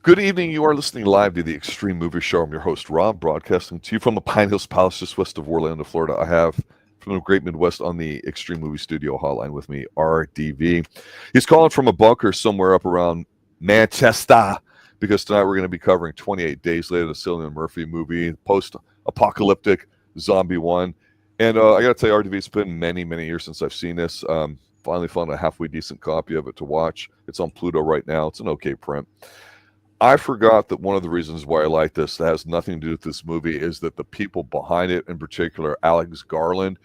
Good evening. You are listening live to the Extreme Movie Show. I'm your host, Rob, broadcasting to you from the Pine Hills Palace, just west of Orlando, Florida. I have from the Great Midwest on the Extreme Movie Studio hotline with me, RDV. He's calling from a bunker somewhere up around Manchester because tonight we're going to be covering 28 Days Later, the Cillian Murphy movie, post-apocalyptic zombie one. And I got to tell you, RDV, it's been many, many years since I've seen this. Finally found a halfway decent copy of it to watch. It's on Pluto right now. It's an okay print. I forgot that one of the reasons why I like this that has nothing to do with this movie is that the people behind it, in particular, Alex Garland,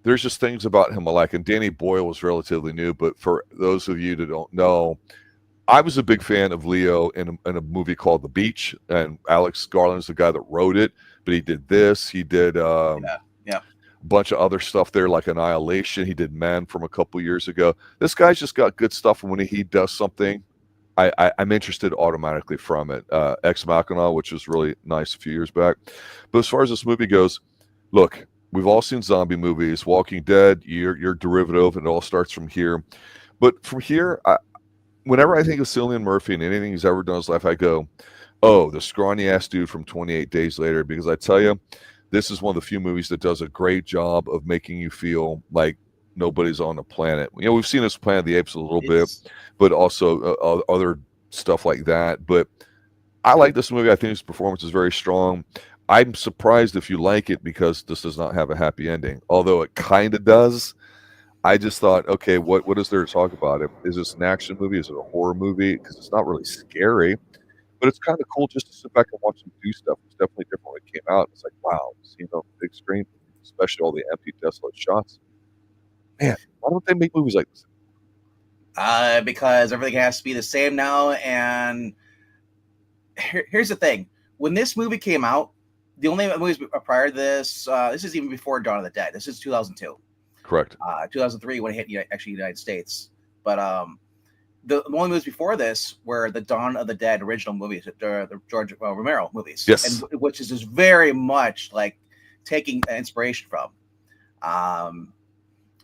there's just things about him I like. And Danny Boyle was relatively new, but for those of you that don't know, I was a big fan of Leo in a movie called The Beach, and Alex Garland's the guy that wrote it, but he did this. He did a bunch of other stuff there, like Annihilation. He did Men from a couple years ago. This guy's just got good stuff, and when he does something, I'm interested automatically from it. Ex Machina, which was really nice a few years back. But as far as this movie goes, look, we've all seen zombie movies. Walking Dead, you're derivative, and it all starts from here. But from here, whenever I think of Cillian Murphy and anything he's ever done in his life, I go, oh, the scrawny-ass dude from 28 Days Later. Because I tell you, this is one of the few movies that does a great job of making you feel like nobody's on the planet. You know, we've seen this Planet of the Apes a little bit, but also other stuff like that. But I like this movie. I think his performance is very strong. I'm surprised if you like it because this does not have a happy ending, although it kind of does. I just thought, okay, what is there to talk about? Is this an action movie? Is it a horror movie? Because it's not really scary, but it's kind of cool just to sit back and watch them do stuff. It's definitely different when it came out. It's like, wow, seeing on the big screen, especially all the empty, desolate shots. Man, why don't they make movies like this? Because everything has to be the same now. And here's the thing. When this movie came out, the only movies prior to this, this is even before Dawn of the Dead. This is 2002. Correct. 2003 when it hit the United States. But the only movies before this were the Dawn of the Dead original movies, the George Romero movies. Yes. And, which is just very much like taking inspiration from.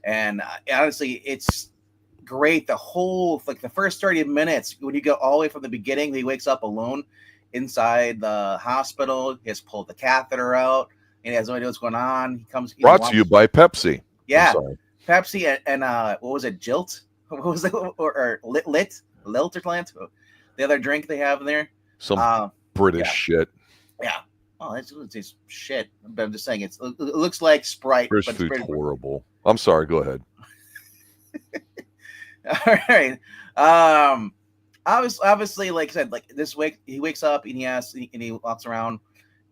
And honestly, it's great. The whole, like the first 30 minutes, when you go all the way from the beginning, he wakes up alone inside the hospital. He has pulled the catheter out, and he has no idea what's going on. He comes. Brought to you by Pepsi. Yeah, Pepsi and what was it? Jilt? What was it? Or Lilt or Plant? The other drink they have in there. Some British shit. Yeah. Oh, it's shit. But I'm just saying, it looks like Sprite. British food's horrible. I'm sorry. Go ahead. All right. Obviously, like I said, like this week he wakes up and he walks around.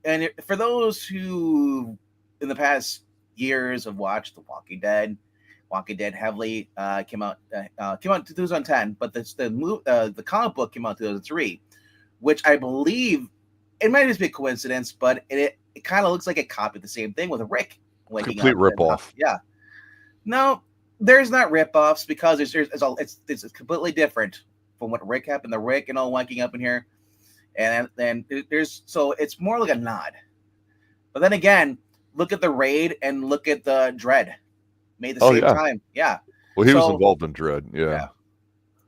And for those who in the past years have watched The Walking Dead heavily came out in 2010, but the comic book came out in 2003, which I believe it might just be a coincidence, but it kind of looks like it copied the same thing with Rick. Complete ripoff. Yeah. No, there's not ripoffs because it's completely different from what Rick happened. The Rick and all wanking up in here, and then so it's more like a nod. But then again, look at the Raid and look at the Dread, made the same time. Yeah. Well, he was involved in Dread. Yeah.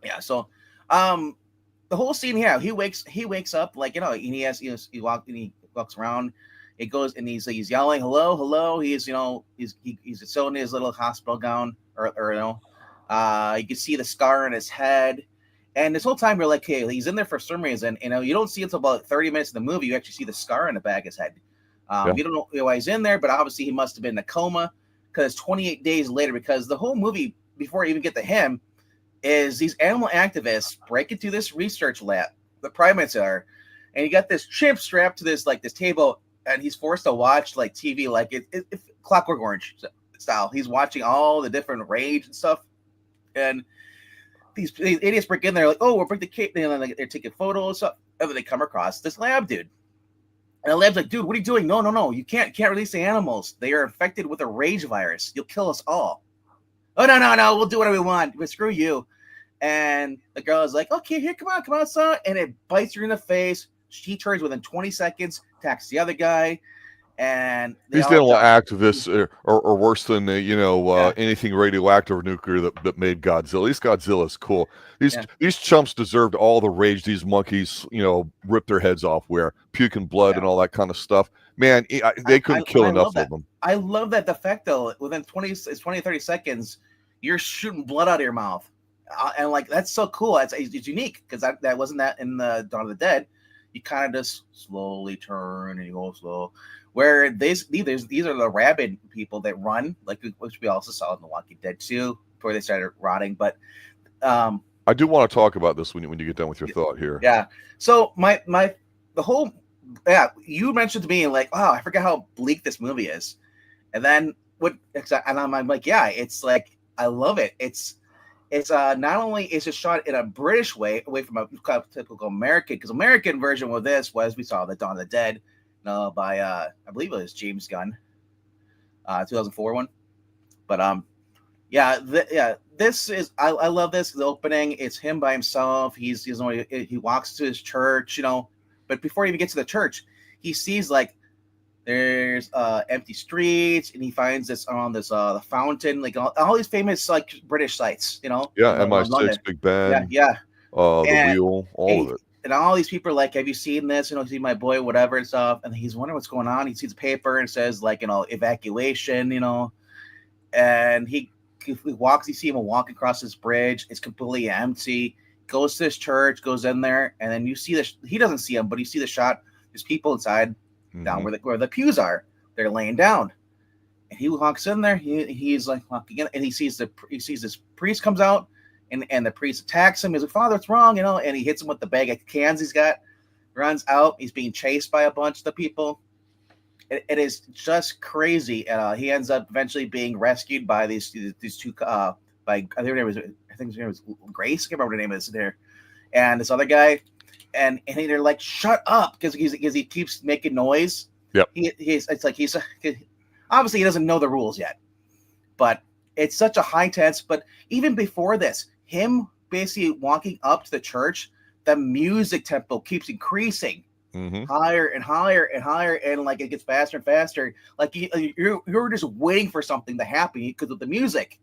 Yeah. So, the whole scene here, he wakes up like, you know, and he walks around. It goes and he's yelling, hello, hello. He's still in his little hospital gown, or you know, you can see the scar on his head. And this whole time you're like, hey, he's in there for some reason. You know, you don't see it until about 30 minutes of the movie. You actually see the scar on the back of his head. You don't know why he's in there, but obviously he must have been in a coma because 28 days later, because the whole movie, before you even get to him, is these animal activists break into this research lab, the primates are, and you got this chimp strapped to this table, and he's forced to watch like TV, like it's Clockwork Orange style. He's watching all the different rage and stuff, and these idiots break in there like, oh, we'll break the cake, and then they're taking photos and stuff, and then they come across this lab dude. And the lab's like, dude, what are you doing? No. You can't release the animals. They are infected with a rage virus. You'll kill us all. Oh, no. We'll do whatever we want. But screw you. And the girl is like, okay, here, come on, son. And it bites her in the face. She turns within 20 seconds, attacks the other guy. and they These all dental die. activists are worse than Yeah. anything radioactive or nuclear that made Godzilla. At least Godzilla's cool. Yeah. These chumps deserved all the rage these monkeys ripped their heads off, where puking blood Yeah. and all that kind of stuff. Man, they couldn't kill I enough love of that. them. I love that effect though. Within 20 30 seconds, you're shooting blood out of your mouth, and like that's so cool. It's unique because that wasn't that in the Dawn of the Dead. You kind of just slowly turn and you go slow. Where these are the rabid people that run, like which we also saw in The Walking Dead too, before they started rotting. But I do want to talk about this when you get done with your thought here. yeah. So the whole you mentioned to me like, oh, I forget how bleak this movie is, and then and I'm like, yeah, it's like I love it. It's not only is it shot in a British way, away from a typical American, because American version of this was we saw the Dawn of the Dead, by I believe it was James Gunn, 2004 one, but this is I love this. The opening, it's him by himself. He walks to his church, but before he even gets to the church, he sees like there's empty streets, and he finds this the fountain, like all these famous like British sites, Yeah, MI6, Big Ben, yeah, the Wheel, all of it. And all these people are like, have you seen this? See my boy, whatever and stuff. And he's wondering what's going on. He sees the paper and says like, evacuation, and he walks, you see him walking across this bridge. It's completely empty. Goes to his church, goes in there, and then you see he doesn't see him, but you see the shot. There's people inside, down where the pews are. They're laying down, and he walks in there. He's like walking in, and he sees this priest comes out, and the priest attacks him. He's like, "Father, what's wrong?" And he hits him with the bag of cans he's got. Runs out. He's being chased by a bunch of the people. It is just crazy. He ends up eventually being rescued by these two. By I think his name was Grace. I can't remember the name of this there, and this other guy, and they're like, "Shut up," because he keeps making noise. Yep. He's obviously he doesn't know the rules yet, but it's such a high tense. But even before this, him basically walking up to the church, the music tempo keeps increasing. Higher and higher and higher, and like it gets faster and faster. Like you're just waiting for something to happen because of the music.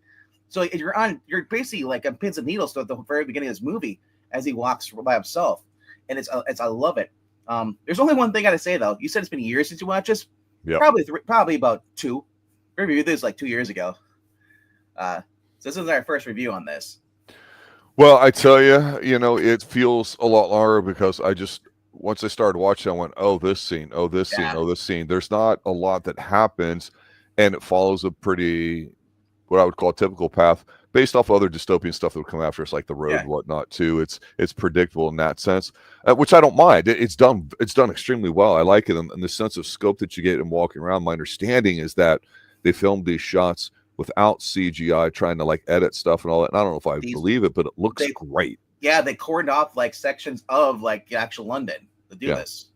So you're basically like on pins and needles at the very beginning of this movie as he walks by himself, and I love it. There's only one thing I gotta say though. You said it's been years since you watched this. Yeah, probably about 2. We reviewed this like 2 years ago. So this is our first review on this. Well, I tell you, it feels a lot longer because once I started watching, I went, oh, this scene, oh, this scene, oh, this scene. There's not a lot that happens, and it follows a pretty, what I would call a typical path based off other dystopian stuff that would come after us, like The Road and whatnot, too. It's predictable in that sense, which I don't mind. It's done extremely well. I like it, and the sense of scope that you get in walking around. My understanding is that they filmed these shots without CGI, trying to like edit stuff and all that. And I don't know if I believe it, but it looks great. Yeah, they cordoned off like sections of like actual London to do this.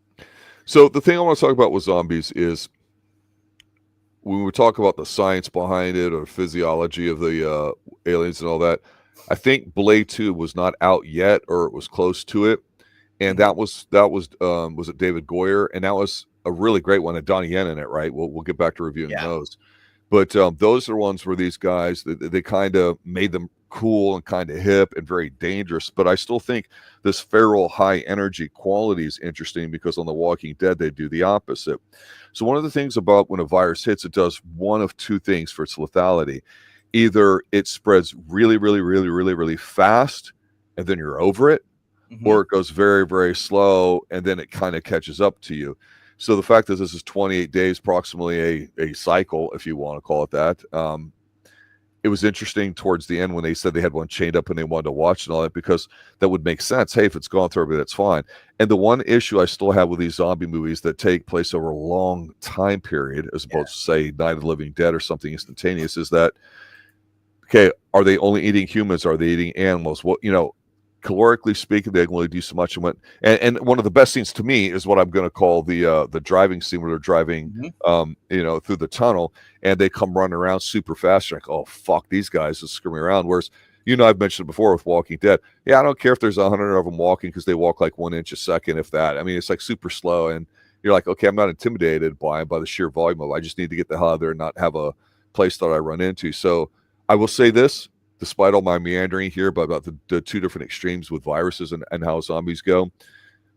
So the thing I want to talk about with zombies is when we talk about the science behind it or physiology of the aliens and all that. I think Blade 2 was not out yet, or it was close to it, and that was it David Goyer, and that was a really great one. And Donnie Yen in it, right? We'll get back to reviewing those. But those are ones where these guys, they kind of made them cool and kind of hip and very dangerous. But I still think this feral high energy quality is interesting because on The Walking Dead, they do the opposite. So one of the things about when a virus hits, it does one of two things for its lethality. Either it spreads really, really, really, really, really fast, and then you're over it, or it goes very, very slow, and then it kind of catches up to you. So the fact that this is 28 days, approximately a cycle, if you want to call it that, it was interesting towards the end when they said they had one chained up and they wanted to watch and all that, because that would make sense. Hey, if it's gone through, that's fine. And the one issue I still have with these zombie movies that take place over a long time period, as opposed to, say, Night of the Living Dead or something instantaneous, is that, okay, are they only eating humans? Are they eating animals? Well, calorically speaking, they can only do so much. And one of the best scenes to me is what I'm going to call the driving scene, where they're driving, through the tunnel, and they come running around super fast. You're like, oh fuck, these guys are screaming around. Whereas, I've mentioned before with Walking Dead. Yeah, I don't care if there's 100 of them walking, because they walk like 1 inch a second, if that. I mean, it's like super slow, and you're like, okay, I'm not intimidated by the sheer volume of it. I just need to get the hell out of there and not have a place that I run into. So I will say this, despite all my meandering here, but about the two different extremes with viruses and how zombies go.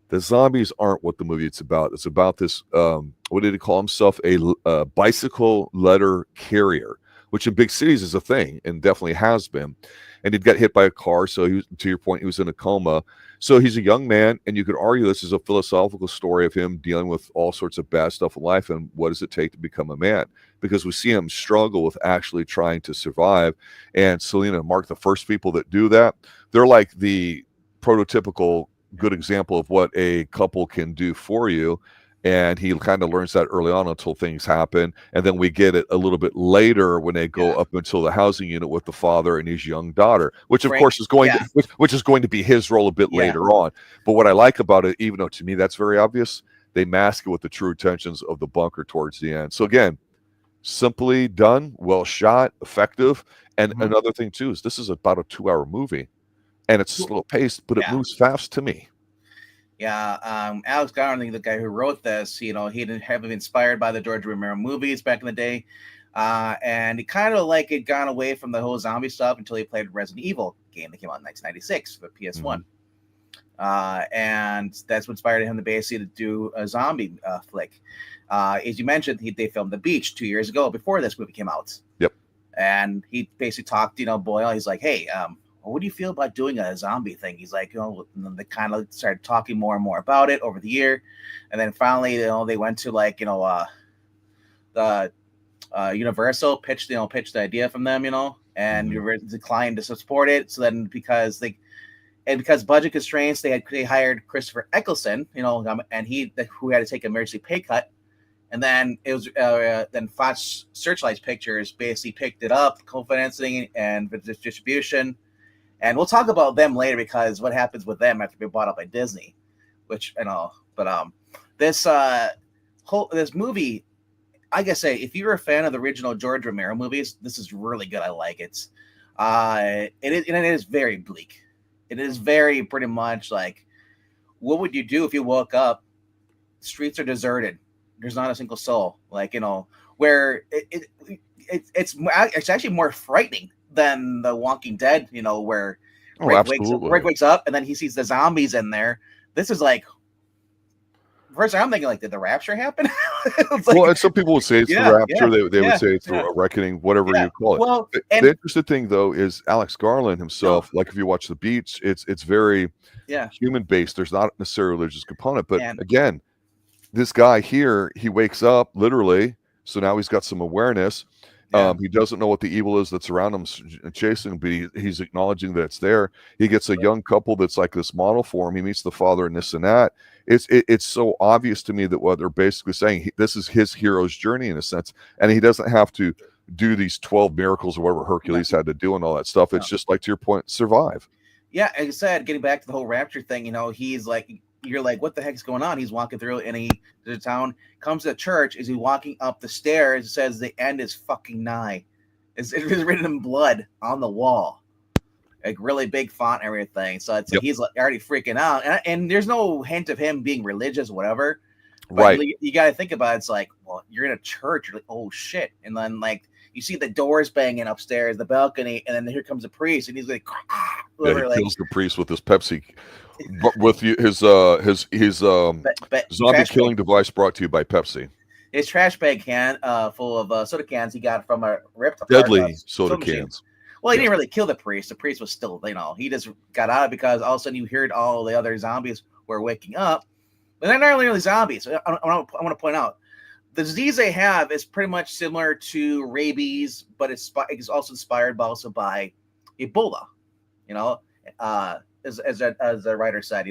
The zombies aren't what the movie it's about. It's about this, what did he call himself? A bicycle letter carrier, which in big cities is a thing and definitely has been. And he'd got hit by a car. So he was, to your point, he was in a coma. So he's a young man, and you could argue this is a philosophical story of him dealing with all sorts of bad stuff in life and what does it take to become a man? Because we see him struggle with actually trying to survive. And Cillian and Mark, the first people that do that, they're like the prototypical good example of what a couple can do for you. And he kind of learns that early on until things happen. And then we get it a little bit later when they go up until the housing unit with the father and his young daughter, which of course is going to, which is going to be his role a bit later on. But what I like about it, even though to me that's very obvious, they mask it with the true intentions of the bunker towards the end. So again, simply done, well shot, effective. And another thing too is this is about a 2-hour movie. And it's slow paced, but it moves fast to me. Yeah, Alex Garland, the guy who wrote this, he didn't have been inspired by the George Romero movies back in the day, and he kind of like had gone away from the whole zombie stuff until he played Resident Evil game that came out in 1996 for PS1, and that's what inspired him to basically do a zombie flick. As you mentioned, they filmed The Beach 2 years ago before this movie came out. Yep, and he basically talked, Boyle. He's like, hey, what do you feel about doing a zombie thing? He's like, and they kind of started talking more and more about it over the year. And then finally, they went to like, the Universal pitched the idea from them, and Universal declined to support it. So then because budget constraints, they hired Christopher Eccleston, and who had to take an emergency pay cut. And then it was then Fox Searchlight Pictures basically picked it up, co-financing and distribution. And we'll talk about them later because what happens with them after being bought up by Disney, which but this movie, I gotta say, if you're a fan of the original George Romero movies, this is really good. I like it. It is very bleak. It is very pretty much like, what would you do if you woke up, streets are deserted, there's not a single soul, where it's actually more frightening than The Walking Dead, where Rick wakes up and then he sees the zombies in there. This is like, first I'm thinking, like, did the rapture happen? And some people would say it's the rapture. They would say it's a reckoning, whatever you call it. Well, the interesting thing though is Alex Garland himself. Like if you watch The Beach, it's very human based. There's not necessarily a religious component, but again, this guy here, he wakes up literally, so now he's got some awareness. He doesn't know what the evil is that's around him chasing, but he's acknowledging that it's there. He gets a young couple that's like this model for him. He meets the father and this and that. It's so obvious to me that what they're basically saying, this is his hero's journey in a sense, and he doesn't have to do these 12 miracles or whatever Hercules had to do and all that stuff. It's just like, to your point, survive. Yeah, as I said, getting back to the whole rapture thing, he's like, you're like, what the heck's going on? He's walking through and he to the town, comes to the church. Is he walking up the stairs? It says the end is fucking nigh. It's written in blood on the wall, like really big font and everything. So it's he's like already freaking out, and there's no hint of him being religious, whatever. But you got to think about it. It's like, well, you're in a church. You're like, oh shit, and then like you see the doors banging upstairs, the balcony, and then here comes a priest, and he's like, he kills the priest with his Pepsi. With his zombie killing device brought to you by Pepsi. His trash bag can full of soda cans he got from a ripped apart deadly soda cans. Well, he didn't really kill the priest. The priest was still, he just got out because all of a sudden you heard all the other zombies were waking up. But they're not really zombies. I want to point out the disease they have is pretty much similar to rabies, but it's also inspired by Ebola. As the writer said,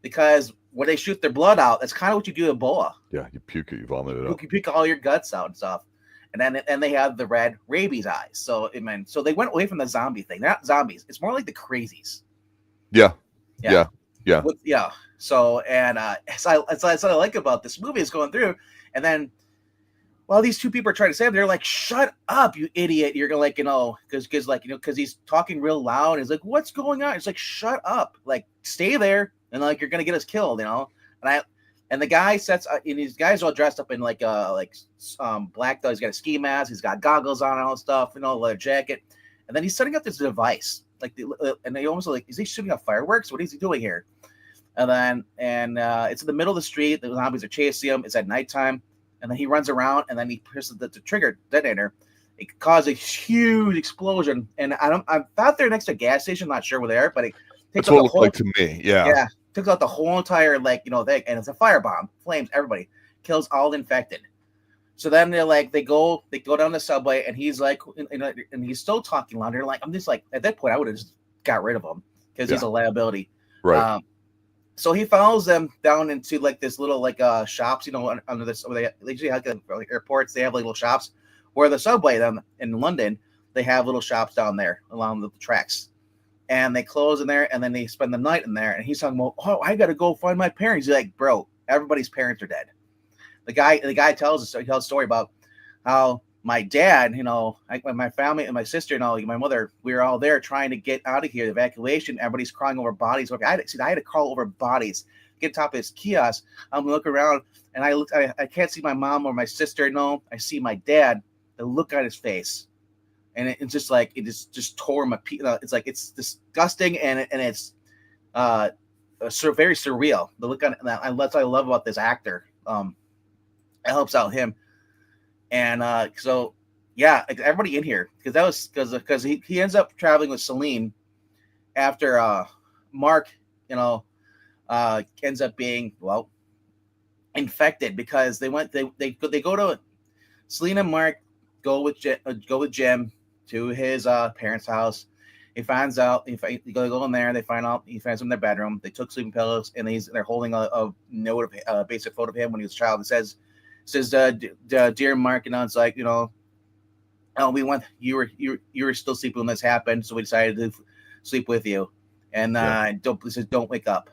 because when they shoot their blood out, that's kind of what you do to Ebola. Yeah, you puke it, you vomit it up. You puke all your guts out and stuff. And then they have the red rabies eyes. So they went away from the zombie thing. They're not zombies. It's more like the crazies. Yeah. So that's what I like about this movie is going through, and then while these two people are trying to save him, they're like, "Shut up, you idiot!" You're like, because he's talking real loud. He's like, "What's going on?" It's like, "Shut up! Like, stay there, and like you're gonna get us killed," And And the guy sets, and these guys all dressed up in like black. He's got a ski mask, he's got goggles on, and all stuff, leather jacket. And then he's setting up this device, and they almost like, is he shooting off fireworks? What is he doing here? And it's in the middle of the street. The zombies are chasing him. It's at nighttime, and then he runs around, and then he presses the trigger detonator. It caused a huge explosion, and I'm out there next to a gas station. Not sure where they are, but it takes That's what it looked like to me. Yeah. Took out the whole entire thing, and it's a firebomb, flames everybody, kills all the infected. So then they go down the subway, and he's like, and he's still talking louder. Like, I'm just like, at that point, I would have just got rid of him because he's a liability. Right. So he follows them down into like this little shops, under this. They usually have like airports. They have like little shops. Where the subway then in London, they have little shops down there along the tracks. And they close in there, and then they spend the night in there. And he's talking about, oh, I got to go find my parents. He's like, bro, everybody's parents are dead. The guy tells a story about how my dad, my family and my sister and my mother, we were all there trying to get out of here, the evacuation. Everybody's crawling over bodies. I had to crawl over bodies, get on top of this kiosk. I'm looking around, and I can't see my mom or my sister. No, I see my dad. The look on his face, and it's just like it just tore my. It's like it's disgusting, and it's very surreal. The look on that. That's what I love about this actor. It helps out him, and so yeah, like everybody in here, because he ends up traveling with Cillian after Mark, ends up being infected because they go to Cillian and Mark. Go with Jim to his parents' house. He finds out. They go in there. They find out he finds him in their bedroom. They took sleeping pillows, and they're holding a note, a basic photo of him when he was a child. It says, "Dear Mark," and it's like, we went. You were still sleeping when this happened, so we decided to sleep with you. And don't wake up.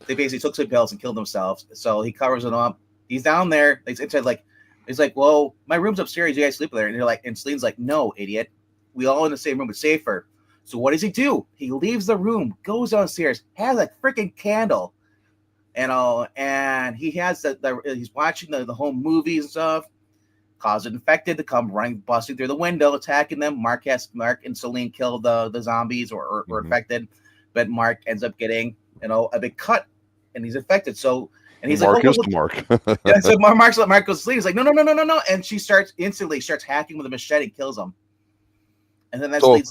They basically took sleeping pills and killed themselves. So he covers it up. He's down there. It's like, well, my room's upstairs. You guys sleep there. And they're like, and Cillian's like, no, idiot. We all in the same room. It's safer. So what does he do? He leaves the room, goes downstairs, has a freaking candle, and he has he's watching the home movies and stuff. Cause an infected to come busting through the window, attacking them. Mark and Cillian kill the zombies or infected, but Mark ends up getting a big cut, and he's infected. So. And he's Mark like, Mark. So Mark goes to sleep. He's like, no. And she instantly starts hacking with a machete, kills him. And then that leads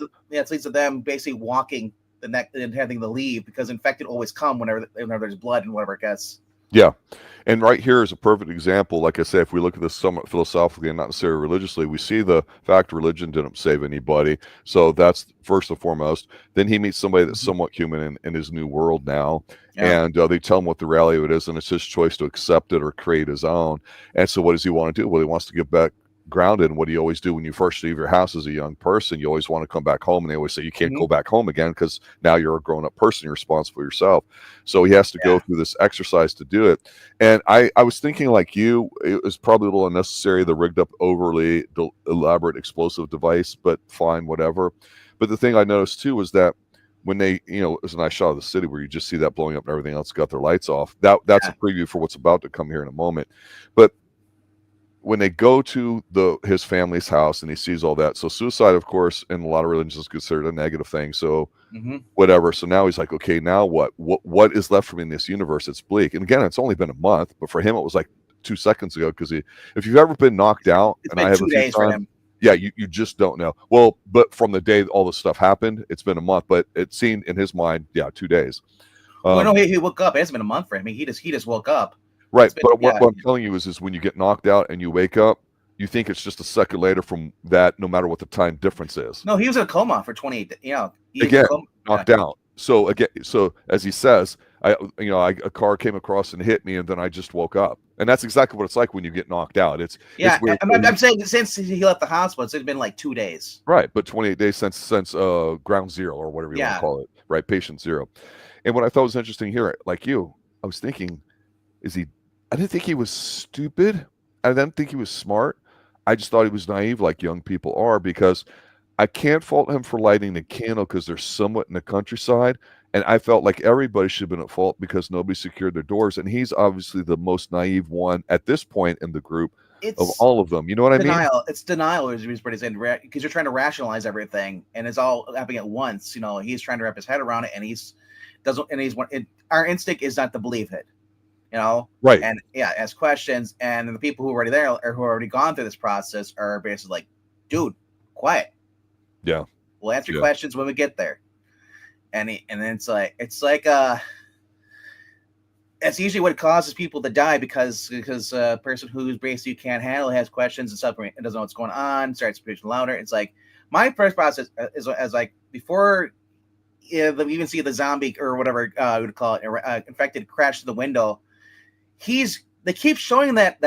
to them basically walking the neck and having to leave because infected always come whenever there's blood and whatever it gets. Yeah. And right here is a perfect example. Like I say, if we look at this somewhat philosophically and not necessarily religiously, we see the fact religion didn't save anybody. So that's first and foremost. Then he meets somebody that's somewhat human in his new world now. Yeah. And they tell him what the reality of it is, and it's his choice to accept it or create his own. And so what does he want to do? Well, he wants to get back grounded. And what do you always do when you first leave your house as a young person? You always want to come back home, and they always say you can't go back home again because now you're a grown-up person, you're responsible for yourself. So he has to go through this exercise to do it. And I was thinking like you, it was probably a little unnecessary, the rigged up overly elaborate explosive device, but fine, whatever. But the thing I noticed too was that when they, it was a nice shot of the city where you just see that blowing up and everything else got their lights off. That's a preview for what's about to come here in a moment. But when they go to his family's house and he sees all that, so suicide, of course, in a lot of religions is considered a negative thing. So whatever. So now he's like, okay, now what? What is left for me in this universe? It's bleak. And again, it's only been a month, but for him, it was like 2 seconds ago because if you've ever been knocked out, it's and been I have 2 a few days for times, him. yeah, you just don't know. Well, but from the day all this stuff happened, it's been a month. But it seemed in his mind, 2 days. No, he woke up. It hasn't been a month for him. He just woke up. Right, but what I'm telling you is when you get knocked out and you wake up, you think it's just a second later from that, no matter what the time difference is. No, he was in a coma for 28. Again, knocked out. So as he says, a car came across and hit me, and then I just woke up, and that's exactly what it's like when you get knocked out. It's weird. I'm saying since he left the hospital, it's been like 2 days. Right, but 28 days since ground zero or whatever you want to call it. Right, patient zero. And what I thought was interesting here, like you, I was thinking, I didn't think he was stupid. I didn't think he was smart. I just thought he was naive, like young people are, because I can't fault him for lighting the candle because they're somewhat in the countryside, And I felt like everybody should have been at fault because nobody secured their doors. And he's obviously the most naive one at this point in the group of all of them. You know what I mean? It's denial is what it's in, because you're trying to rationalize everything, and it's all happening at once. You know, he's trying to wrap his head around it, and our instinct is not to believe it. You know, right? And ask questions, and the people who are already there or who are already gone through this process are basically like, "Dude, quiet. Yeah, we'll answer questions when we get there." And then it's like it's usually what causes people to die because a person who's basically can't handle has questions and stuff and doesn't know what's going on, starts preaching louder. It's like my first process is as like before you even see the zombie or whatever we would call it infected crash to the window. They keep showing that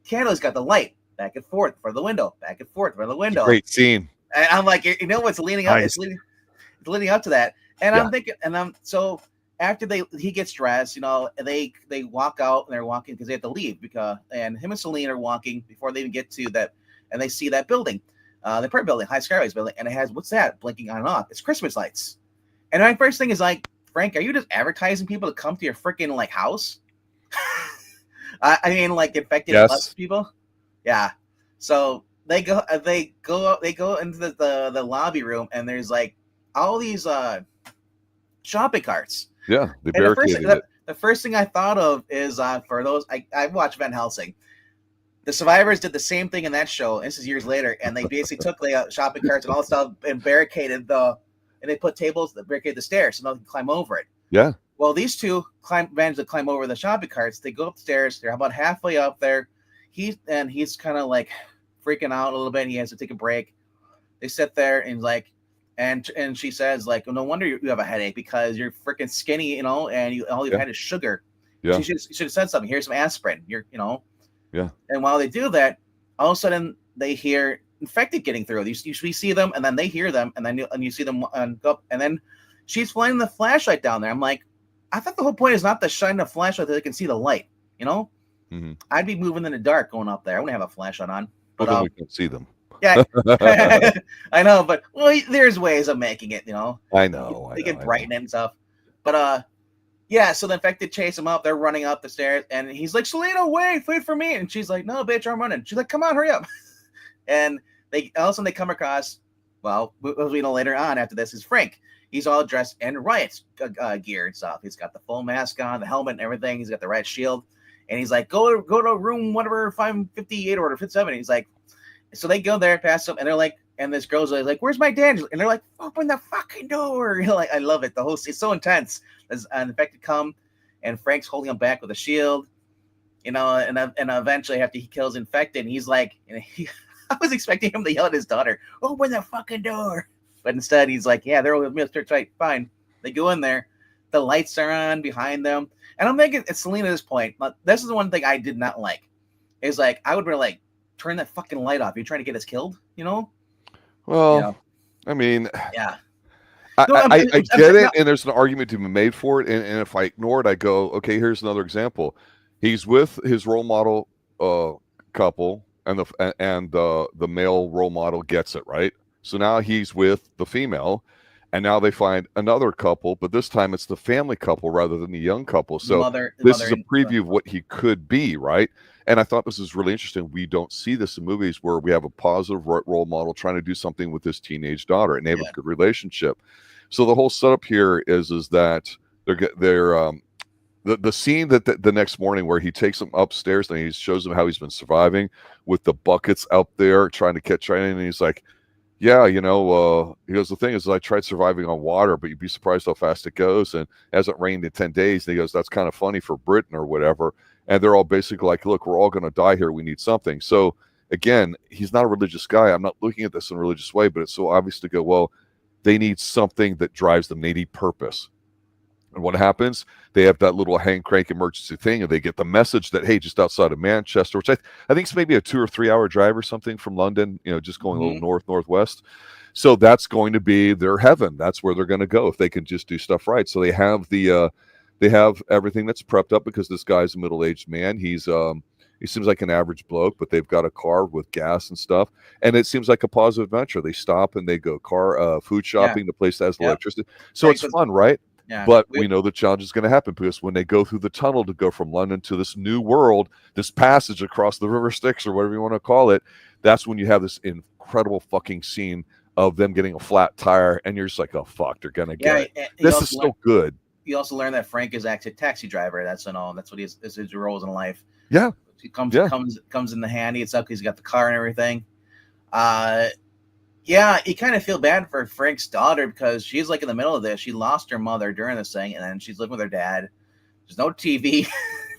candle's got the light back and forth for the window, back and forth for the window. Great scene. And I'm like, you know what's leading up? Nice. It's leading up to that, and I'm thinking, so after he gets dressed, you know, they walk out and they're walking because they have to leave and him and Cillian are walking before they even get to that, and they see that building, the apartment building, High Skyways building, and it has what's that blinking on and off? It's Christmas lights. And my first thing is like, Frank, are you just advertising people to come to your freaking like house? I mean, like infected people. Yeah. So they go into the lobby room, and there's like all these shopping carts. Yeah, they barricaded it. The first thing I thought of is for those I watched Van Helsing. The survivors did the same thing in that show. This is years later, and they basically took the shopping carts and all the stuff and barricaded and they put tables that barricade the stairs so no one can climb over it. Yeah. Well, these two managed to climb over the shopping carts. They go upstairs. They're about halfway up there. He's kind of like freaking out a little bit. He has to take a break. They sit there and like, and she says like, well, no wonder you have a headache because you're freaking skinny, you know, and all you've had is sugar. Yeah. She should have said something. Here's some aspirin. Yeah. And while they do that, all of a sudden they hear infected getting through. We see them, and then they hear them, and then you see them go up, and then she's flying the flashlight down there. I'm like, I thought the whole point is not to shine the flashlight so they can see the light. You know, I'd be moving in the dark going up there. I wouldn't have a flashlight on, but then we can see them. Yeah, I know, but there's ways of making it. You know, I know. They can brighten it and stuff, but yeah. So the infected chase him up. They're running up the stairs, and he's like, "Selena, wait for me!" And she's like, "No, bitch, I'm running." She's like, "Come on, hurry up!" And all of a sudden they come across. Well, as we know later on after this is Frank. He's all dressed in riot gear and stuff. He's got the full mask on, the helmet and everything. He's got the riot shield. And he's like, go to room whatever 558 or 57. He's like, so they go there, pass them, and they're like, and this girl's like, where's my dad? And they're like, open the fucking door. You know, like, I love it. It's so intense. As an infected come, and Frank's holding him back with a shield, you know, and eventually after he kills infected, he's like, I was expecting him to yell at his daughter, open the fucking door. But instead, he's like, yeah, they're with Mr. Tight. Fine. They go in there. The lights are on behind them. And I'm thinking, it's Selena at this point. This is the one thing I did not like. Is like, I would be like, turn that fucking light off. You're trying to get us killed, you know? Well, you know? I mean, yeah. I get it, and there's an argument to be made for it. And if I ignore it, I go, okay, here's another example. He's with his role model couple, and the male role model gets it, right? So now he's with the female, and now they find another couple, but this time it's the family couple rather than the young couple. So this is a preview of what he could be, right? And I thought this was really interesting. We don't see this in movies where we have a positive role model trying to do something with his teenage daughter, and they have a good relationship. So the whole setup here is that they're the scene that the next morning where he takes them upstairs and he shows them how he's been surviving with the buckets out there trying to catch rain, and he's like, yeah, you know, he goes, the thing is I tried surviving on water, but you'd be surprised how fast it goes, and it hasn't rained in 10 days. And he goes, that's kind of funny for Britain or whatever. And they're all basically like, look, we're all going to die here. We need something. So again, he's not a religious guy. I'm not looking at this in a religious way, but it's so obvious to go, well, they need something that drives them. They need purpose. And what happens? They have that little hand crank emergency thing, and they get the message that, hey, just outside of Manchester, which I think it's maybe a 2 or 3 hour drive or something from London, you know, just going a little northwest. So that's going to be their heaven. That's where they're going to go if they can just do stuff right. So they have they have everything that's prepped up because this guy's a middle-aged man. He's He seems like an average bloke, but they've got a car with gas and stuff, and it seems like a positive adventure. They stop and they go food shopping. The place that has electricity, so it's fun, right? Yeah, but we know the challenge is going to happen because when they go through the tunnel to go from London to this new world, this passage across the River Styx or whatever you want to call it, that's when you have this incredible fucking scene of them getting a flat tire, and you're just like, oh fuck, they're gonna get it. This is so good. You also learn that Frank is actually a taxi driver. That's what his roles in life. Yeah, he comes in the handy. It's up because he's got the car and everything. Yeah, you kind of feel bad for Frank's daughter because she's like in the middle of this. She lost her mother during this thing, and then she's living with her dad. There's no TV,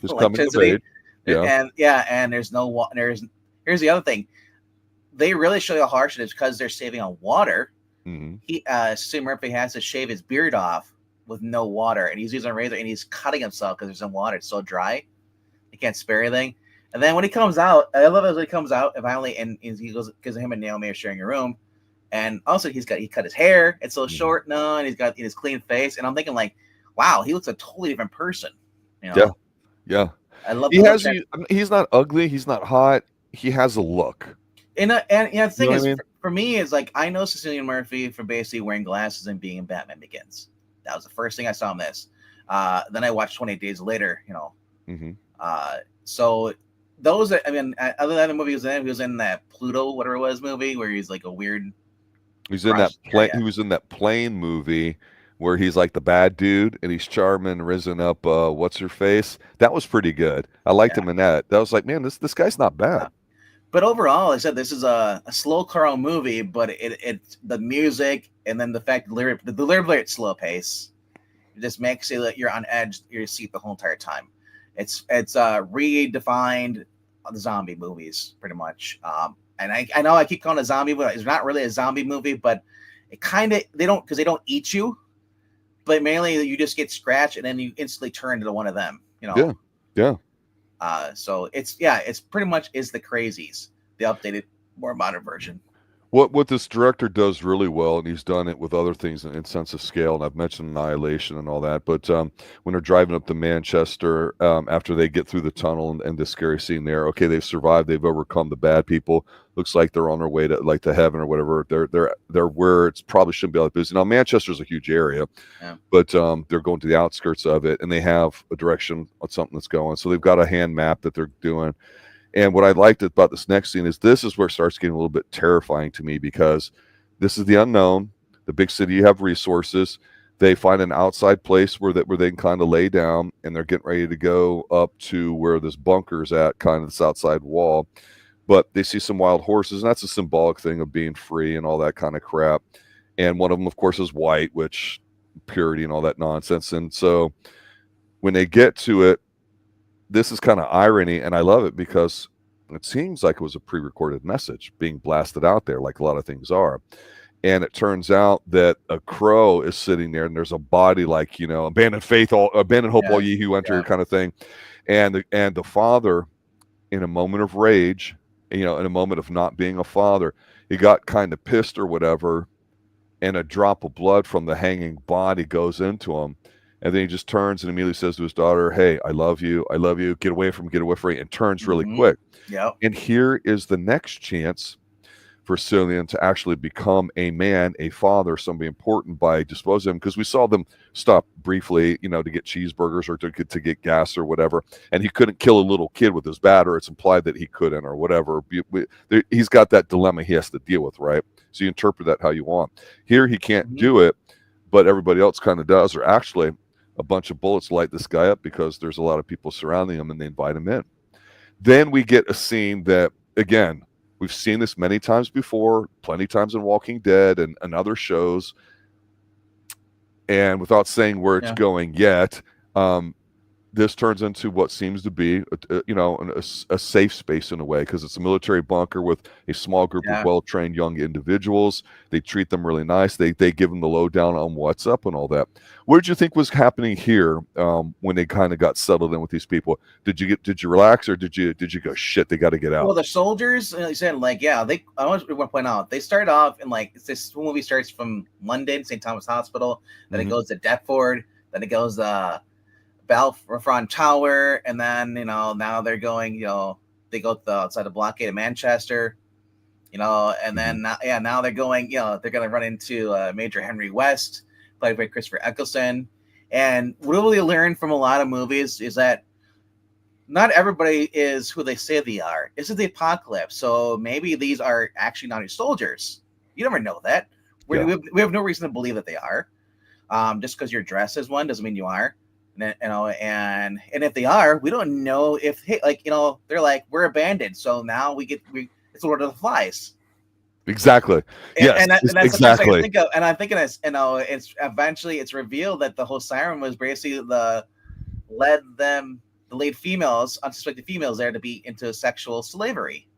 electricity, and there's no here's the other thing. They really show you how harsh it is because they're saving on water. Mm-hmm. Stu Murphy has to shave his beard off with no water, and he's using a razor, and he's cutting himself because there's no water. It's so dry, he can't spare anything. And then when he comes out, I love it when he comes out finally, and he goes because him and Naomie are sharing a room. And also he cut his hair. It's so short now, and he's got his clean face. And I'm thinking like, wow, he looks a totally different person. You know? Yeah. I love. He's not ugly. He's not hot. He has a look. And the thing is, for me, is like I know Cillian Murphy for basically wearing glasses and being in Batman Begins. That was the first thing I saw him this. Then I watched 28 Days Later. You know. Mm-hmm. So those, other than the movie he was in that Pluto, whatever it was, movie where he's like a weird. He's in that plane. He was in that plane movie where he's like the bad dude and he's charming, risen up. What's her face? That was pretty good. I liked him in that. That was like, man, this guy's not bad. But overall, I said this is a slow crawl movie, but it the music and then the fact the lyric at slow pace, it just makes you that you're on edge your seat the whole entire time. It's redefined the zombie movies pretty much. And I know I keep calling it a zombie, but it's not really a zombie movie, but it kind of, they don't eat you, but mainly you just get scratched and then you instantly turn into one of them, you know? Yeah. So it's pretty much is the Crazies, the updated, more modern version. What this director does really well, and he's done it with other things in sense of scale, and I've mentioned Annihilation and all that, but when they're driving up to Manchester, after they get through the tunnel and the scary scene there, okay, they've survived, they've overcome the bad people, looks like they're on their way to heaven or whatever. They're where it's probably shouldn't be like busy. Now Manchester's a huge area, but they're going to the outskirts of it, and they have a direction on something that's going. So they've got a hand map that they're doing. And what I liked about this next scene is this is where it starts getting a little bit terrifying to me because this is the unknown. The big city, you have resources. They find an outside place where they can kind of lay down, and they're getting ready to go up to where this bunker's at, kind of this outside wall. But they see some wild horses, and that's a symbolic thing of being free and all that kind of crap. And one of them, of course, is white, which purity and all that nonsense. And so when they get to it, this is kind of irony, and I love it because it seems like it was a pre-recorded message being blasted out there, like a lot of things are. And it turns out that a crow is sitting there, and there's a body, like, you know, abandon hope, all ye who enter, kind of thing. And the father, in a moment of rage, you know, in a moment of not being a father, he got kind of pissed or whatever, and a drop of blood from the hanging body goes into him. And then he just turns and immediately says to his daughter, hey, I love you, get away from me, and turns really quick. And here is the next chance for Cillian to actually become a man, a father, somebody important by disposing of him, because we saw them stop briefly, you know, to get cheeseburgers or to get gas or whatever, and he couldn't kill a little kid with his bat, or it's implied that he couldn't or whatever. He's got that dilemma he has to deal with, right? So you interpret that how you want. Here he can't do it, but everybody else kind of does, or actually a bunch of bullets light this guy up because there's a lot of people surrounding him, and they invite him in. Then we get a scene that, again, we've seen this many times before, plenty of times in Walking Dead and other shows. And without saying where it's going yet, this turns into what seems to be, a safe space in a way, because it's a military bunker with a small group of well-trained young individuals. They treat them really nice. They give them the lowdown on what's up and all that. What did you think was happening here when they kind of got settled in with these people? Did you relax, or did you go, shit, they got to get out? Well, the soldiers, like you said, like, I want to point out, they start off in, like, this movie starts from London, St. Thomas Hospital, then it goes to Deptford, then it goes Balfron Tower, and then, you know, now they're going, you know, they go outside the blockade of Manchester, and then now they're going, they're going to run into Major Henry West, played by Christopher Eccleston. And what we learn from a lot of movies is that not everybody is who they say they are. This is the apocalypse, so maybe these are actually not soldiers. You never know that. We have no reason to believe that they are. Just because you're dressed as one doesn't mean you are. And if they are, we don't know if they're like, we're abandoned, so now it's Lord of the Flies. Exactly. Yes. And that's exactly. I think of, and I'm thinking it's eventually it's revealed that the whole siren was basically the lead females, unsuspected females, there to be into sexual slavery.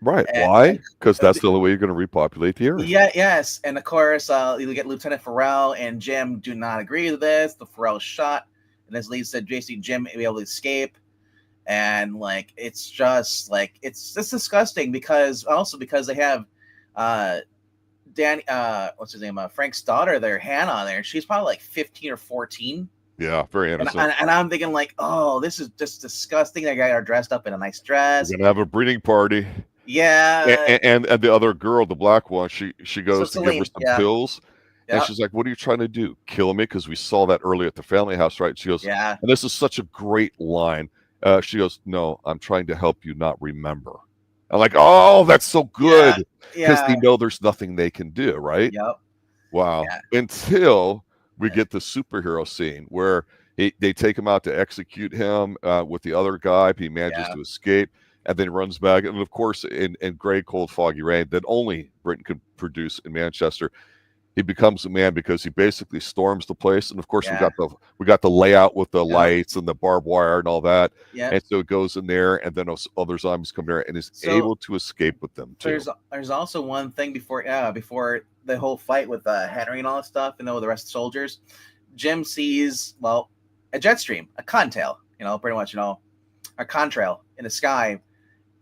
Right. Why? Because that's the only way you're going to repopulate the earth. Yeah. Yes. And of course, you get Lieutenant Farrell and Jim do not agree with this. The Farrell shot, and this leads to JC Jim be able to escape. And it's just it's disgusting because they have Danny, what's his name? Frank's daughter there, Hannah. There, she's probably 15 or 14. Yeah, very innocent. And I'm thinking this is just disgusting. They got her dressed up in a nice dress. We're gonna have a breeding party. Yeah. And the other girl, the black one, she goes to give her some pills. Yep. And she's like, what are you trying to do? Kill me? Because we saw that earlier at the family house, right? She goes, yeah. And this is such a great line. She goes, no, I'm trying to help you not remember. I'm like, oh, that's so good. Because they know there's nothing they can do, right? Yep. Wow. Yeah. Until we get the superhero scene where they take him out to execute him with the other guy. He manages to escape and then runs back. And of course, in gray, cold, foggy rain that only Britain could produce in Manchester, he becomes a man because he basically storms the place. And of course, we got the layout with the lights and the barbed wire and all that. Yeah. And so it goes in there, and then other zombies come there and is able to escape with them too. There's also one thing before the whole fight with Henry and all that stuff, and the rest of the soldiers. Jim sees a jet stream, a contail, pretty much, a contrail in the sky.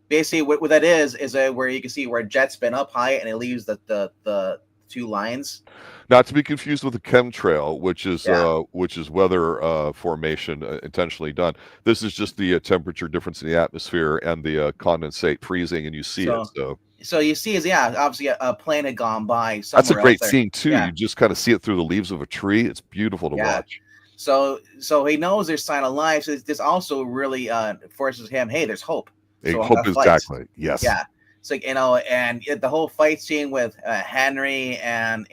Basically, what that is where you can see where a jet's been up high and it leaves the two lines. Not to be confused with a chemtrail, which is weather formation intentionally done. This is just the temperature difference in the atmosphere and the condensate freezing, and you see it. So you see obviously a plane had gone by somewhere. That's a great scene too. Yeah. You just kind of see it through the leaves of a tree. It's beautiful to watch. So he knows there's sign of life. So this also really forces him, hey, there's hope. So hope, exactly. Yes. Yeah. So and the whole fight scene with Henry and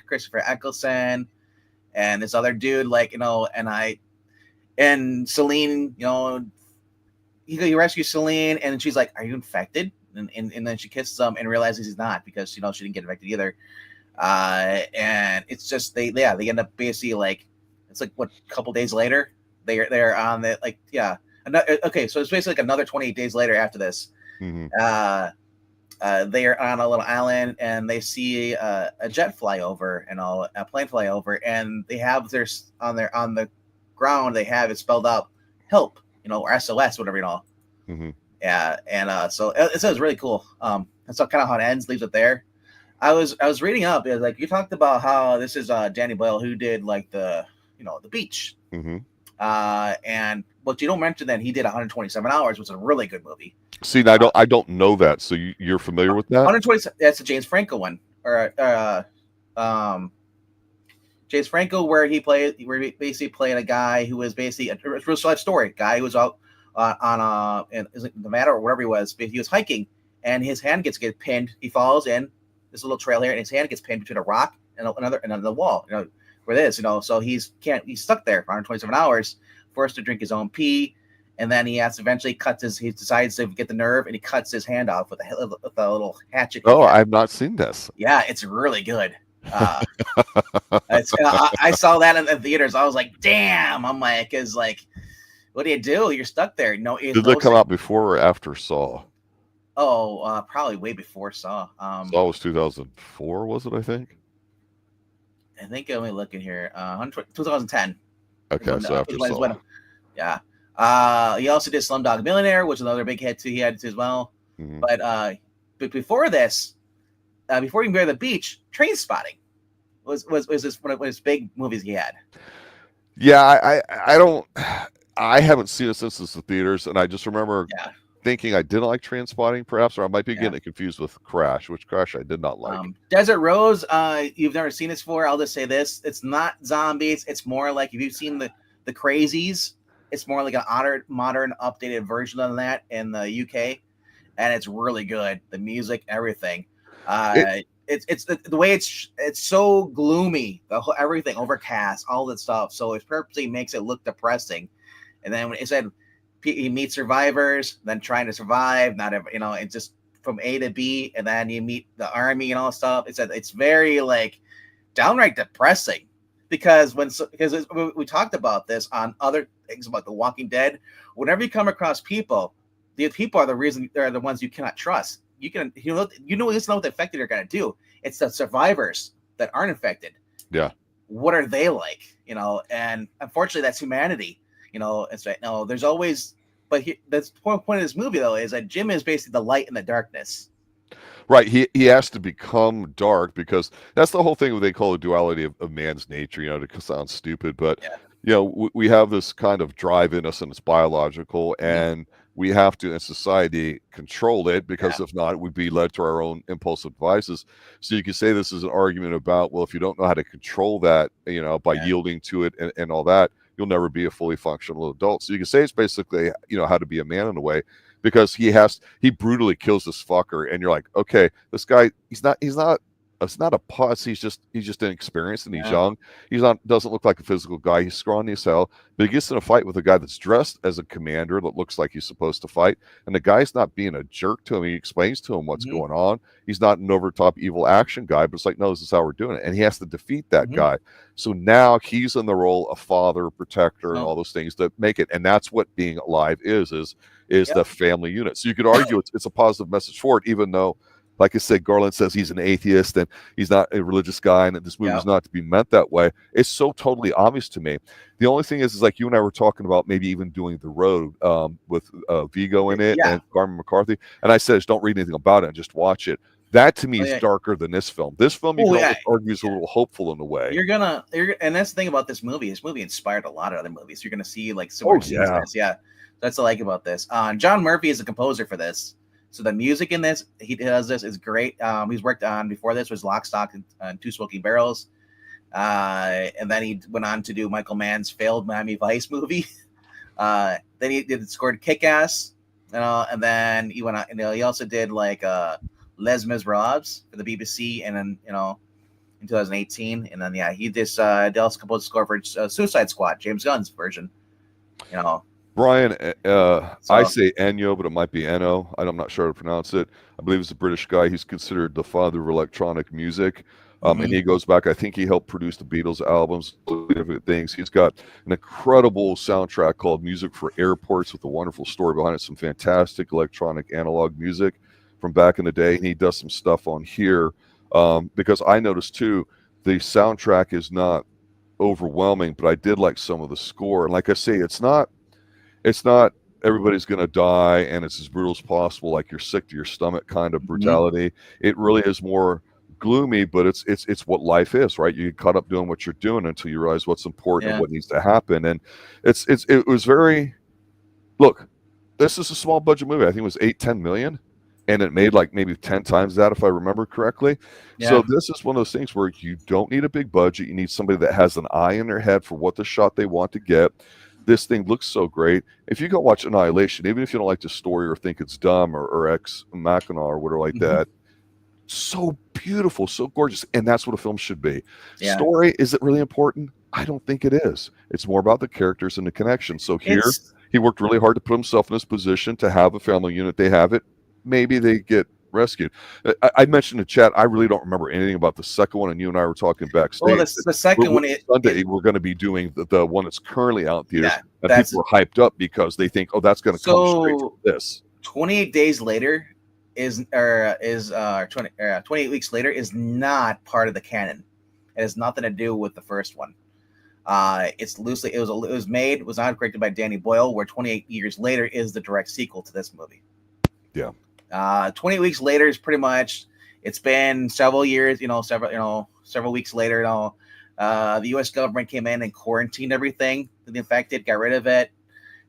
Christopher Eccleston and this other dude, and Celine, he rescues Celine, and she's like, "Are you infected?" And then she kisses him and realizes he's not, because she didn't get infected either. And it's just they end up basically it's a couple days later they're on the so it's basically another 28 days later after this. Mm-hmm. They are on a little island and they see a jet fly over and a plane fly over, and they have on the ground they have it spelled out help, or SOS, whatever, Mm-hmm. Yeah, and so it says really cool. That's kind of how it ends, leaves it there. I was reading up. It was you talked about how this is Danny Boyle who did the Beach. Mm-hmm. And but you don't mention that he did 127 Hours, which is a really good movie. See, I don't know that. So you're familiar with that? 120. That's the James Franco one, or James Franco, where he basically played a guy who was basically a real life story guy who was out on Nevada or wherever he was. He was hiking and his hand gets pinned. He falls in this little trail here, and his hand gets pinned between a rock and another wall. Where it is, so he's stuck there for 127 hours, forced to drink his own pee, and then he he decides to get the nerve, and he cuts his hand off with a little hatchet. Oh, I've not seen this. Yeah, it's really good. I saw that in the theaters. I was like, damn. I'm like, what do you do? You're stuck there. No, did it come out before or after Saw? Oh, probably way before Saw. Saw was 2004, was it? I think. Let me look in here. 2010. Okay, so after Saw. Yeah. He also did Slumdog Millionaire, which is another big hit too. He had as well. Mm-hmm. But before this, before he moved to the Beach, Train Spotting was this one of his big movies he had. Yeah, I haven't seen it since the theaters, and I just remember thinking I didn't like Trainspotting, perhaps, or I might be getting it confused with Crash, which Crash I did not like. Desert Rose, you've never seen this before. I'll just say this: it's not zombies. It's more like if you've seen the Crazies, it's more like an modern, updated version of that in the UK, and it's really good. The music, everything. It's the way it's so gloomy. Everything overcast, all that stuff. So it purposely makes it look depressing. And then when it said he meets survivors, then trying to survive, not ever, it's just from A to B, and then you meet the army and all stuff. It's very like downright depressing because we talked about this on other things about The Walking Dead. Whenever you come across people, the people are the reason they're the ones you cannot trust. You know what the infected are going to do. It's the survivors that aren't infected. Yeah. What are they like? And unfortunately, that's humanity. It's right. No, there's always, but that's the point of this movie though is that Jim is basically the light in the darkness. Right. He has to become dark because that's the whole thing what they call the duality of man's nature, to sound stupid, but we have this kind of drive in us and it's biological and we have to in society control it because if not, we'd be led to our own impulsive devices. So you can say this is an argument about, well, if you don't know how to control that, by yielding to it and all that, you'll never be a fully functional adult. So you can say it's basically, how to be a man in a way, because he brutally kills this fucker. And you're like, okay, this guy, it's not a puss. He's just inexperienced and he's young. Doesn't look like a physical guy. He's scrawny as hell, but he gets in a fight with a guy that's dressed as a commander that looks like he's supposed to fight. And the guy's not being a jerk to him. He explains to him what's going on. He's not an over top evil action guy, but it's like, no, this is how we're doing it. And he has to defeat that guy. So now he's in the role of father, protector, and all those things that make it. And that's what being alive is the family unit. So you could argue it's a positive message for it, even though, like I said, Garland says he's an atheist and he's not a religious guy and that this movie is not to be meant that way. It's so totally obvious to me. The only thing is like you and I were talking about maybe even doing The Road with Vigo in it and Carmen McCarthy. And I said, just don't read anything about it and just watch it. That to me is darker than this film. This film, you can argue, is a little hopeful in a way. And that's the thing about this movie. This movie inspired a lot of other movies. You're going to see like similar scenes. That's what I like about this. John Murphy is the composer for this. So the music in this, he does this is great. He's worked on before this was Lock, Stock, and Two Smoking Barrels, and then he went on to do Michael Mann's failed Miami Vice movie. Then he scored Kick-Ass, and then he went on. He also did like Les Miserables for the BBC, and then in 2018, and then he just also composed the score for Suicide Squad, James Gunn's version. Brian, I say Ennio, but it might be Eno. I'm not sure how to pronounce it. I believe he's a British guy. He's considered the father of electronic music. And he goes back, I think he helped produce the Beatles albums, different things. He's got an incredible soundtrack called Music for Airports with a wonderful story behind it, some fantastic electronic analog music from back in the day. And he does some stuff on here because I noticed too, the soundtrack is not overwhelming, but I did like some of the score. And like I say, it's not everybody's going to die and it's as brutal as possible, like you're sick to your stomach kind of brutality. It really is more gloomy, but it's what life is, right? You get caught up doing what you're doing until you realize what's important and what needs to happen. And it was very, look, this is a small budget movie. I think it was 8-10 million, and it made like maybe 10 times that if I remember correctly. So this is one of those things where you don't need a big budget. You need somebody that has an eye in their head for what the shot they want to get. This thing looks so great. If you go watch Annihilation, even if you don't like the story or think it's dumb or Ex Machina or whatever like that, so beautiful, so gorgeous, and that's what a film should be. Story, is it really important? I don't think it is. It's more about the characters and the connection. So here, he worked really hard to put himself in this position to have a family unit. They have it. Maybe they get rescued. I mentioned in chat, I really don't remember anything about the second one, and you and I were talking backstage. Well, the second one, Sunday, we're going to be doing the one that's currently out there, and people are hyped up because they think, oh, that's going to come straight from this. 28 days later is 28 weeks later is not part of the canon. It has nothing to do with the first one. It's loosely, it was not directed by Danny Boyle, where 28 years later is the direct sequel to this movie. 28 weeks later is pretty much, it's been several years, several weeks later, the U.S. government came in and quarantined everything, the infected, got rid of it.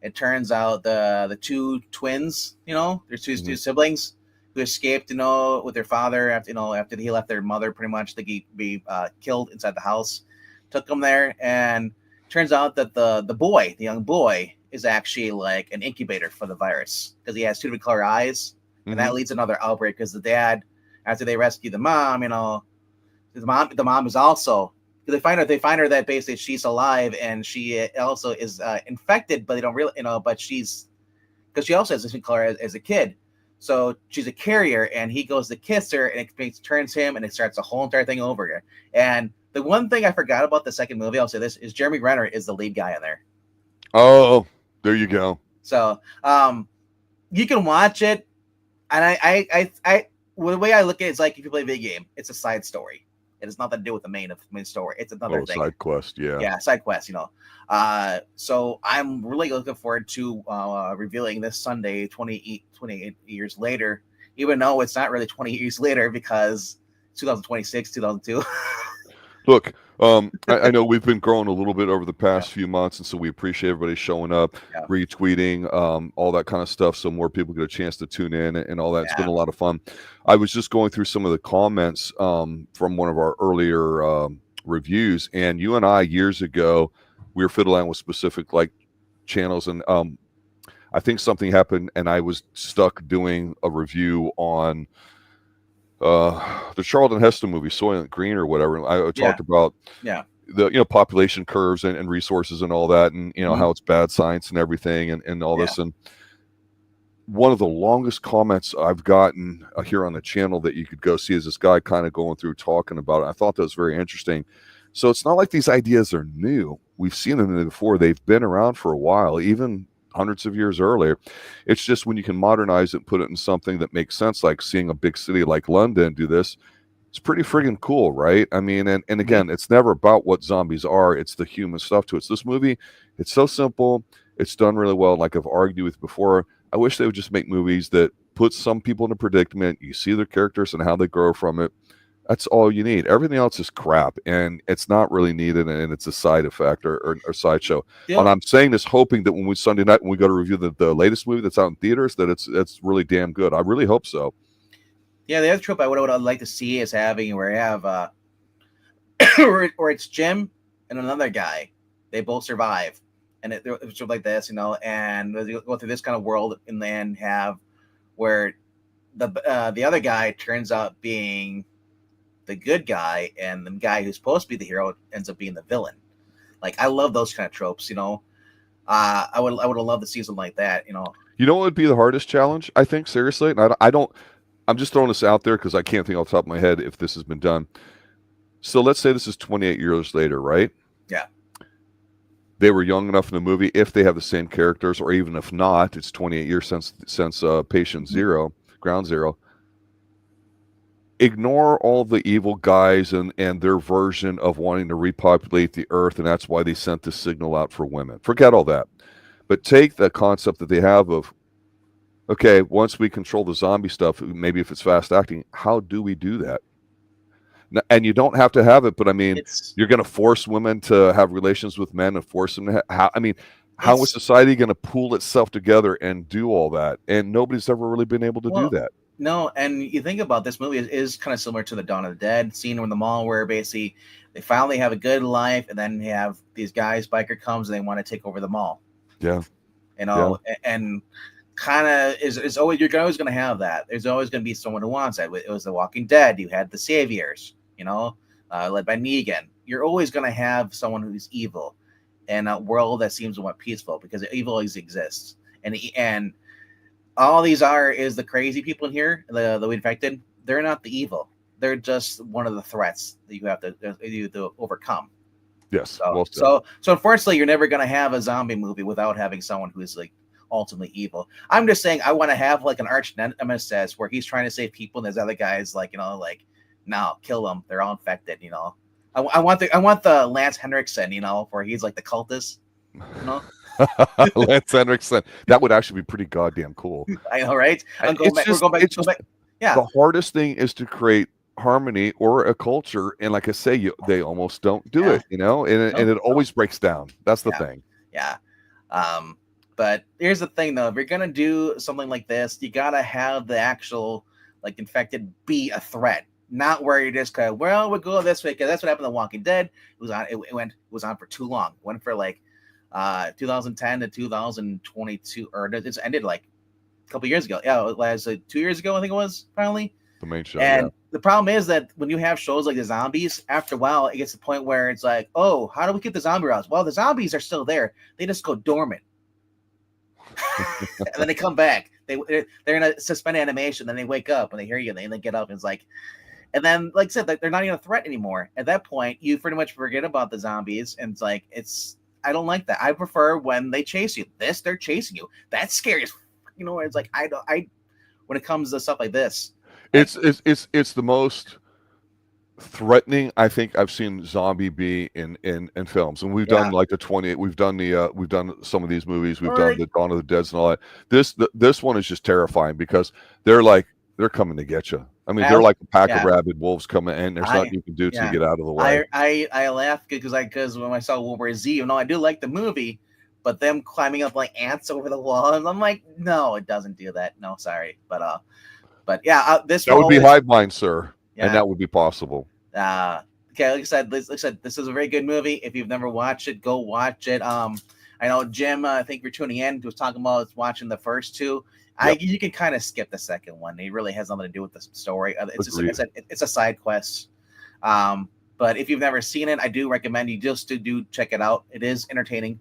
it turns out the two twins, there's two siblings who escaped, with their father after he left their mother, pretty much to be killed inside the house. Took them there, and turns out that the young boy, is actually like an incubator for the virus because he has two different color eyes, and that leads to another outbreak because the dad, after they rescue the mom, the mom is also. They find her that basically she's alive and she also is infected, but they don't really, but because she also has this color as a kid. So she's a carrier, and he goes to kiss her, and it turns him, and it starts the whole entire thing over again. And the one thing I forgot about the second movie, I'll say this, is Jeremy Renner is the lead guy in there. Oh, there you go. So you can watch it, and I the way I look at it is like if you play a video game, it's a side story. It has nothing to do with the main story. It's another thing. Side quest, yeah. Yeah, side quest, So I'm really looking forward to revealing this Sunday, 28 years later, even though it's not really 20 years later because 2026, 2002. Look, I know we've been growing a little bit over the past few months, and so we appreciate everybody showing up, retweeting, all that kind of stuff, so more people get a chance to tune in and all that. It's been a lot of fun. I was just going through some of the comments from one of our earlier reviews, and you and I, years ago, we were fiddling with specific channels, and I think something happened, and I was stuck doing a review on the Charlton Heston movie, Soylent Green or whatever. I talked about the population curves and resources and all that, and how it's bad science and everything and all this. And one of the longest comments I've gotten here on the channel that you could go see is this guy kind of going through talking about it. I thought that was very interesting. So it's not like these ideas are new. We've seen them before. They've been around for a while, even hundreds of years earlier. It's just when you can modernize it and put it in something that makes sense, like seeing a big city like London do this, it's pretty friggin' cool, right? I mean, and again, it's never about what zombies are, it's the human stuff to it. So this movie, it's so simple, it's done really well. Like I've argued with before, I wish they would just make movies that put some people in a predicament, you see their characters and how they grow from it. That's all you need. Everything else is crap, and it's not really needed, and it's a side effect or sideshow. Yeah. And I'm saying this hoping that when we Sunday night, when we go to review the latest movie that's out in theaters, that it's really damn good. I really hope so. Yeah, the other trope I would like to see is having where you have or it's Jim and another guy. They both survive, and it's sort of like this, and they go through this kind of world, and then have where the other guy turns out being the good guy, and the guy who's supposed to be the hero ends up being the villain. Like, I love those kind of tropes, I would have loved to see something like that, You know what would be the hardest challenge, I think, seriously? And I'm just throwing this out there because I can't think off the top of my head if this has been done. So let's say this is 28 years later, right? Yeah. They were young enough in the movie, if they have the same characters, or even if not, it's 28 years since Patient Zero, Ground Zero. Ignore all the evil guys and their version of wanting to repopulate the earth, and that's why they sent the signal out for women. Forget all that. But take the concept that they have of, okay, once we control the zombie stuff, maybe if it's fast acting, how do we do that? And you don't have to have it, but I mean, you're going to force women to have relations with men and force them to how is society going to pool itself together and do all that? And nobody's ever really been able to do that. No, and you think about this movie is kind of similar to the Dawn of the Dead scene in the mall, where basically they finally have a good life, and then you have these guys, biker comes, and they want to take over the mall. Yeah, and kind of is always, you're always going to have that. There's always going to be someone who wants that. It was The Walking Dead. You had the Saviors, led by Negan. You're always going to have someone who's evil in a world that seems somewhat peaceful, because evil always exists, and all these is the crazy people in here, the infected. They're not the evil. They're just one of the threats that you have to overcome. Yes. So unfortunately, you're never going to have a zombie movie without having someone who's like ultimately evil. I'm just saying, I want to have like an arch nemesis where he's trying to save people, and there's other guys no, kill them. They're all infected. I want the Lance Henriksen, where he's like the cultist. Lance Henriksen. That would actually be pretty goddamn cool. I know, right? Yeah. The hardest thing is to create harmony or a culture, and like I say, they almost don't do it, and it always breaks down. That's the thing. Yeah. But here's the thing, though: if you're gonna do something like this, you gotta have the actual like infected be a threat, not where you're just kind of we'll go this way because that's what happened to Walking Dead. It was on. It was on for too long. It went for like 2010 to 2022, or it's ended like a couple years ago. Yeah, it was 2 years ago, I think it was finally. The main show. And the problem is that when you have shows like the zombies, after a while, it gets to the point where it's like, oh, how do we keep the zombie routes? Well, the zombies are still there. They just go dormant. And then they come back. They're in a suspended animation. Then they wake up and they hear you and they get up and it's like, and then like I said, they're not even a threat anymore. At that point, you pretty much forget about the zombies. And it's like, I don't like that. I prefer when they chase you. They're chasing you. That's scary. You know, it's like, when it comes to stuff like this, it's the most threatening I think I've seen zombie be in films, and we've done like we've done some of these movies, we've done the Dawn of the Dead and all that. This one is just terrifying because they're coming to get you. I mean, they're like a pack of rabid wolves coming in. There's nothing you can do to get out of the way. I laughed because when I saw World War Z, you know, I do like the movie, but them climbing up like ants over the wall, and I'm like, no, it doesn't do that. No, sorry, but yeah, this would be hive mind, sir. Yeah. And that would be possible. Okay, like I said, this is a very good movie. If you've never watched it, go watch it. I know Jim, I think you're tuning in, was talking about watching the first two. Yep. You can kind of skip the second one. It really has nothing to do with the story. It's a side quest. But if you've never seen it, I do recommend you just do check it out. It is entertaining.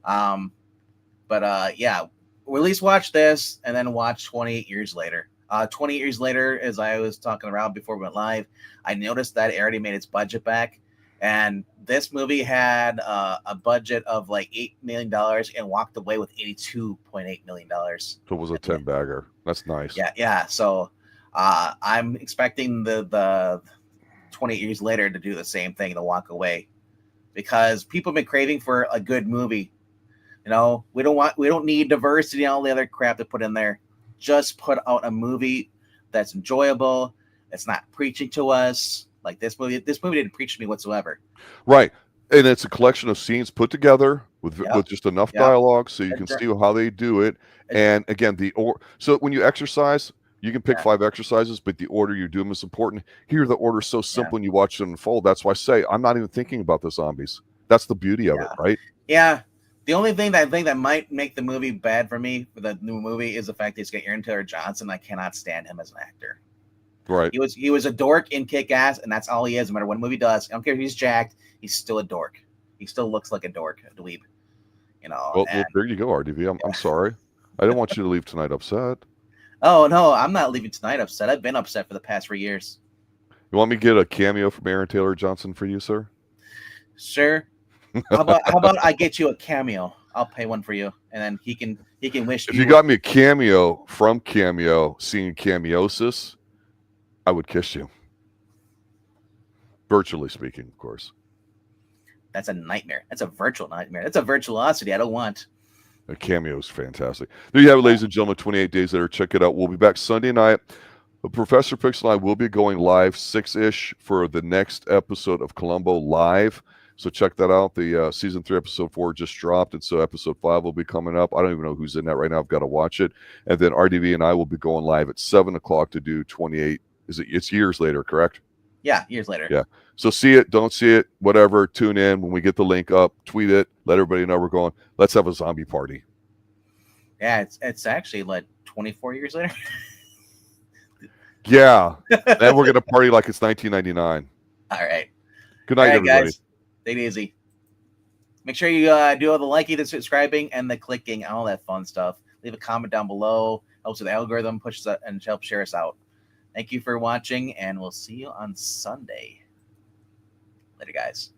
But yeah, we'll at least watch this and then watch 28 Years Later. 28 Years Later, as I was talking around before we went live, I noticed that it already made its budget back. And this movie had a budget of like $8 million and walked away with $82.8 million. So it was a 10-bagger. That's nice. Yeah. So I'm expecting the 28 Years Later to do the same thing, to walk away. Because people have been craving for a good movie. You know, we don't need diversity and all the other crap to put in there. Just put out a movie that's enjoyable. It's not preaching to us like this movie. This movie didn't preach to me whatsoever. Right, and it's a collection of scenes put together with just enough dialogue so you can see how they do it. And again, so when you exercise, you can pick 5 exercises, but the order you do them is important. Here, the order's so simple, and you watch it unfold. That's why I say I'm not even thinking about the zombies. That's the beauty of it, right? Yeah. The only thing that I think that might make the movie bad for me, for the new movie, is the fact that he's got Aaron Taylor Johnson. I cannot stand him as an actor. Right. He was a dork in Kick-Ass, and that's all he is. No matter what movie does, I don't care if he's jacked. He's still a dork. He still looks like a dork, a dweeb. You know. Well, there you go, RDV. I'm sorry. I didn't want you to leave tonight upset. Oh no, I'm not leaving tonight upset. I've been upset for the past 3 years. You want me to get a cameo from Aaron Taylor Johnson for you, sir? Sure. How about I get you a cameo? I'll pay one for you, and then he can wish. If you got me a cameo from Cameo, seeing Cameosis, I would kiss you. Virtually speaking, of course. That's a nightmare. That's a virtual nightmare. That's a virtuosity I don't want. A Cameo is fantastic. There you have it, ladies and gentlemen. 28 Days Later. Check it out. We'll be back Sunday night. Professor Pixel and I will be going live 6-ish for the next episode of Columbo Live. So check that out. The season 3, episode 4 just dropped, and so episode 5 will be coming up. I don't even know who's in that right now. I've got to watch it. And then RDV and I will be going live at 7 o'clock to do 28. It's Years Later, correct? Yeah, Years Later. Yeah. So see it, don't see it, whatever. Tune in when we get the link up. Tweet it. Let everybody know we're going. Let's have a zombie party. Yeah, it's actually like 24 years later. Yeah. Then we're gonna party like it's 1999. All right. Good night, everybody. Guys. Take it easy. Make sure you do all the liking, the subscribing, and the clicking, all that fun stuff. Leave a comment down below. Helps with the algorithm, pushes it, and helps share us out. Thank you for watching, and we'll see you on Sunday. Later, guys.